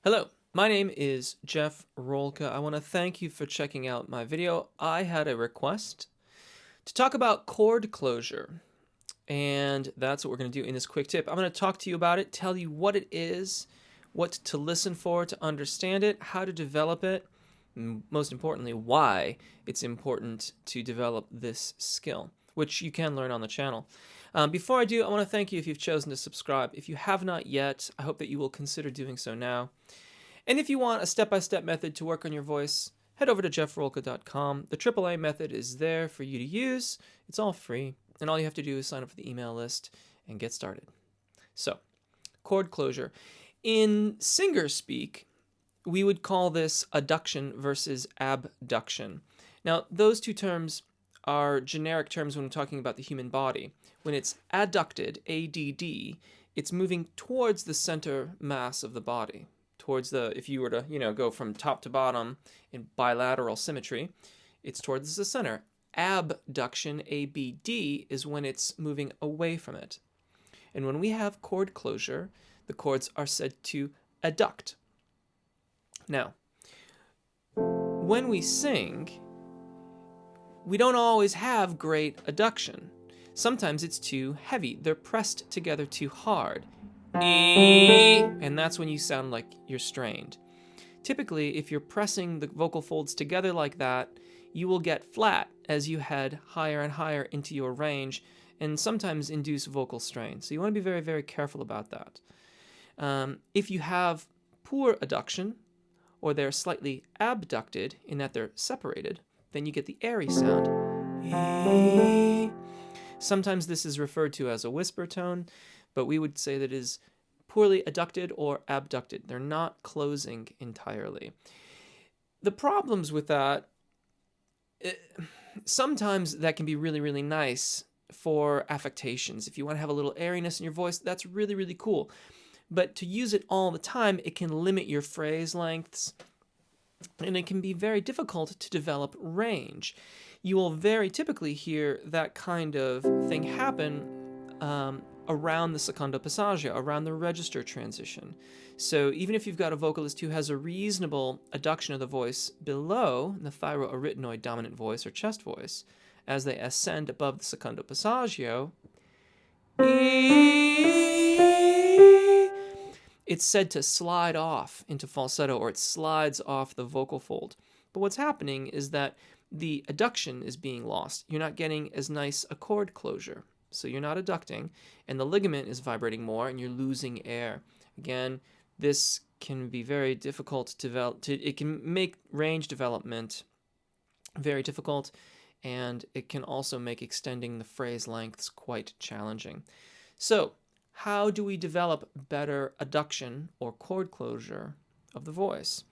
Hello, my name is Jeff Rolka. I want to thank you for checking out my video. I had a request to talk about chord closure, and that's what we're going to do in this quick tip. I'm going to talk to you about it, tell you what it is, what to listen for to understand it, how to develop it, and most importantly, why it's important to develop this skill, which you can learn on the channel. Before I do, I want to thank you if you've chosen to subscribe. If you have not yet, I hope that you will consider doing so now. And if you want a step-by-step method to work on your voice, head over to jeffrolka.com. The AAA method is there for you to use. It's all free, and all you have to do is sign up for the email list and get started. So, chord closure. In singer speak, we would call this adduction versus abduction. Now, those two terms are generic terms when we're talking about the human body. When it's adducted, ADD, it's moving towards the center mass of the body. Towards the, if you were to, go from top to bottom in bilateral symmetry, it's towards the center. Abduction, ABD, is when it's moving away from it. And when we have chord closure, the chords are said to adduct. Now, when we sing, we don't always have great adduction. Sometimes it's too heavy. They're pressed together too hard. And that's when you sound like you're strained. Typically, if you're pressing the vocal folds together like that, you will get flat as you head higher and higher into your range and sometimes induce vocal strain. So you want to be very, very careful about that. If you have poor adduction, or they're slightly abducted in that they're separated, then you get the airy sound. Sometimes this is referred to as a whisper tone, but we would say that it is poorly adducted or abducted. They're not closing entirely. The problems with that, sometimes that can be really, really nice for affectations. If you want to have a little airiness in your voice, that's really, really cool. But to use it all the time, it can limit your phrase lengths, and it can be very difficult to develop range. You will very typically hear that kind of thing happen around the secondo passaggio, around the register transition. So even if you've got a vocalist who has a reasonable adduction of the voice below the thyroarytenoid dominant voice or chest voice, as they ascend above the secondo passaggio, it's said to slide off into falsetto, or it slides off the vocal fold. But what's happening is that the adduction is being lost. You're not getting as nice a chord closure. So you're not adducting, and the ligament is vibrating more, and you're losing air. Again, this can be very difficult to develop. It can make range development very difficult, and it can also make extending the phrase lengths quite challenging. So, how do we develop better adduction or chord closure of the voice?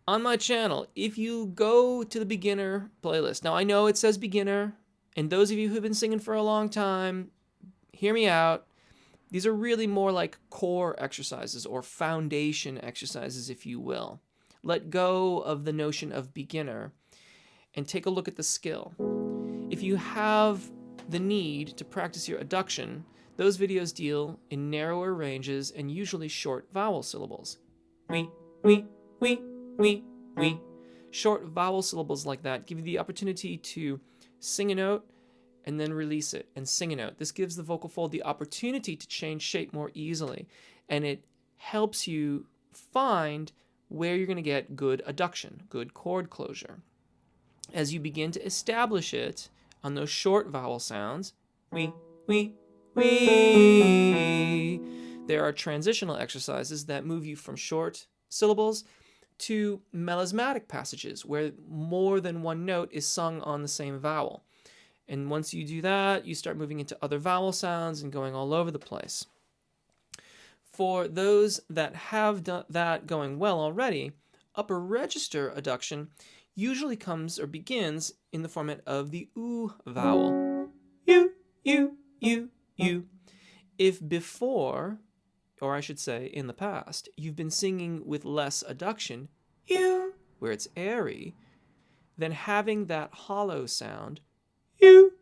On my channel, if you go to the beginner playlist, now I know it says beginner, and those of you who've been singing for a long time, hear me out. These are really more like core exercises or foundation exercises, if you will. Let go of the notion of beginner and take a look at the skill. If you have the need to practice your adduction, those videos deal in narrower ranges and usually short vowel syllables. We. Short vowel syllables like that give you the opportunity to sing a note and then release it and sing a note. This gives the vocal fold the opportunity to change shape more easily, and it helps you find where you're going to get good adduction, good chord closure. As you begin to establish it on those short vowel sounds, there are transitional exercises that move you from short syllables to melismatic passages where more than one note is sung on the same vowel. And once you do that, you start moving into other vowel sounds and going all over the place. For those that have done that going well already, upper register adduction usually comes or begins in the format of the oo vowel. You. If before, or I should say in the past, you've been singing with less adduction, you, where it's airy, then having that hollow sound, you,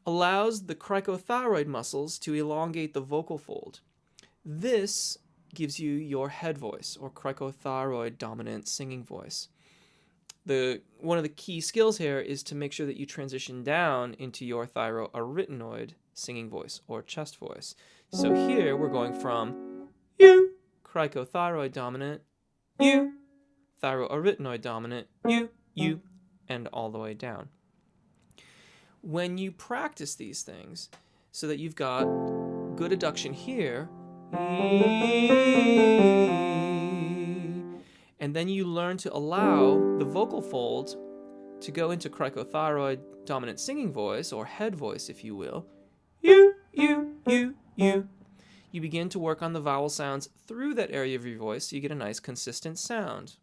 allows the cricothyroid muscles to elongate the vocal fold. This gives you your head voice, or cricothyroid dominant singing voice. One of the key skills here is to make sure that you transition down into your thyroarytenoid singing voice, or chest voice. So here we're going from you, cricothyroid dominant, you, thyroarytenoid dominant, you, and all the way down. When you practice these things so that you've got good adduction here, and then you learn to allow the vocal fold to go into cricothyroid dominant singing voice, or head voice if you will, you, you begin to work on the vowel sounds through that area of your voice so you get a nice consistent sound.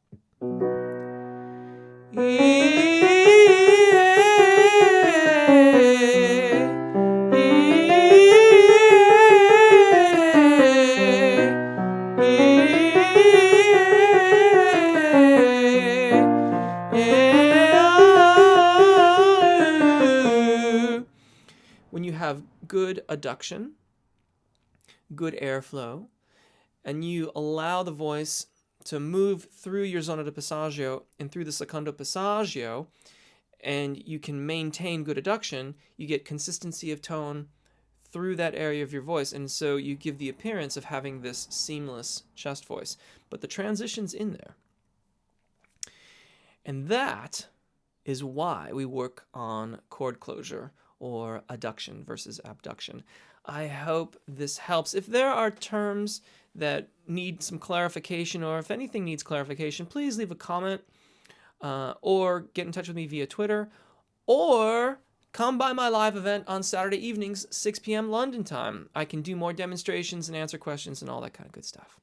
When you have good adduction, good airflow, and you allow the voice to move through your zona di passaggio and through the secondo passaggio, and you can maintain good adduction, you get consistency of tone through that area of your voice, and so you give the appearance of having this seamless chest voice. But the transition's in there. And that is why we work on chord closure, or adduction versus abduction. I hope this helps. If there are terms that need some clarification, or if anything needs clarification, please leave a comment or get in touch with me via Twitter, or come by my live event on Saturday evenings, 6 p.m. London time. I can do more demonstrations and answer questions and all that kind of good stuff.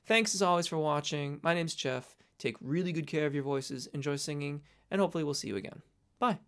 Thanks as always for watching. My name's Jeff. Take really good care of your voices, enjoy singing, and hopefully we'll see you again. Bye.